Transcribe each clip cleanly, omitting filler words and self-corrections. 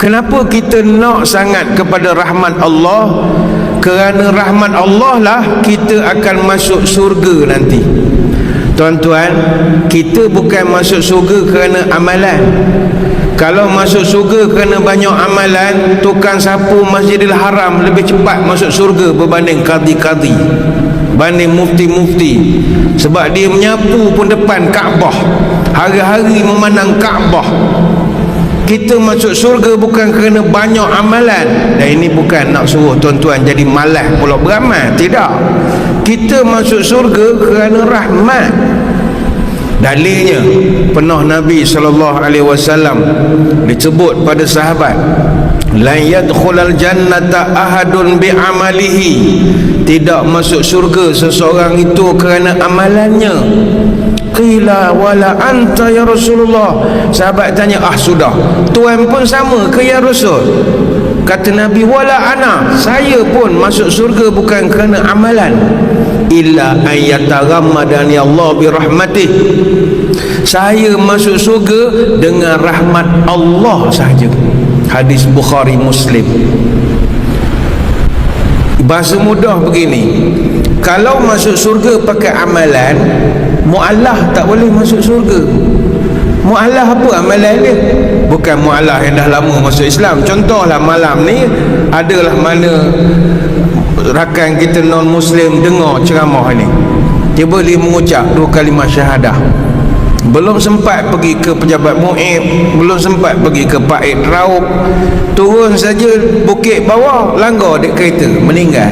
Kenapa kita nak sangat kepada rahmat Allah? Kerana rahmat Allah lah kita akan masuk surga nanti. Tuan-tuan, kita bukan masuk surga kerana amalan. Kalau masuk surga kerana banyak amalan, tukang sapu Masjidil Haram lebih cepat masuk surga berbanding qadi-qadi, banding mufti-mufti. Sebab dia menyapu pun depan Kaabah, hari-hari memandang Kaabah. Kita masuk surga bukan kerana banyak amalan. Dan ini bukan nak suruh tuan-tuan jadi malas pula beramal, tidak. Kita masuk surga kerana rahmat. Dalilnya pernah Nabi SAW disebut pada sahabat, la yadkhulal jannata ahadun bi'amalihi, tidak masuk surga seseorang itu kerana amalannya. Qila wala anta ya Rasulullah. Sahabat tanya, sudah, tuan pun sama ke ya Rasul? Kata Nabi, wala ana, saya pun masuk surga bukan kerana amalan. Illa ayyatagammadani Allah birahmatih, saya masuk surga dengan rahmat Allah sahaja. Hadis Bukhari Muslim. Bahasa mudah begini, kalau masuk surga pakai amalan, mu'allah tak boleh masuk surga. Mu'allah apa amalan dia? Bukan mu'allah yang dah lama masuk Islam. Contohlah malam ni adalah mana rakan kita non-Muslim dengar ceramah ni, tiba dia mengucap 2 kalimah syahadah, belum sempat pergi ke pejabat mu'ib, belum sempat pergi ke Paid Raub, turun saja bukit bawah, langgar dek kereta, meninggal.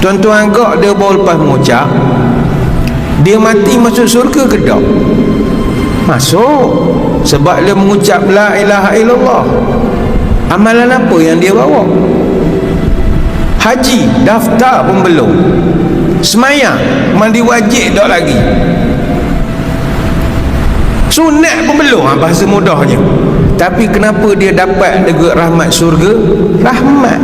Tuan-tuan agak dia baru lepas mengucap, dia mati masuk surga ke tak? Masuk. Sebab dia mengucap la ilaha illallah. Amalan apa yang dia bawa? Haji daftar pun belum, semayang mandi wajib tak lagi, sunat pun belum. Bahasa mudahnya. Tapi kenapa dia dapat dekat rahmat surga? Rahmat.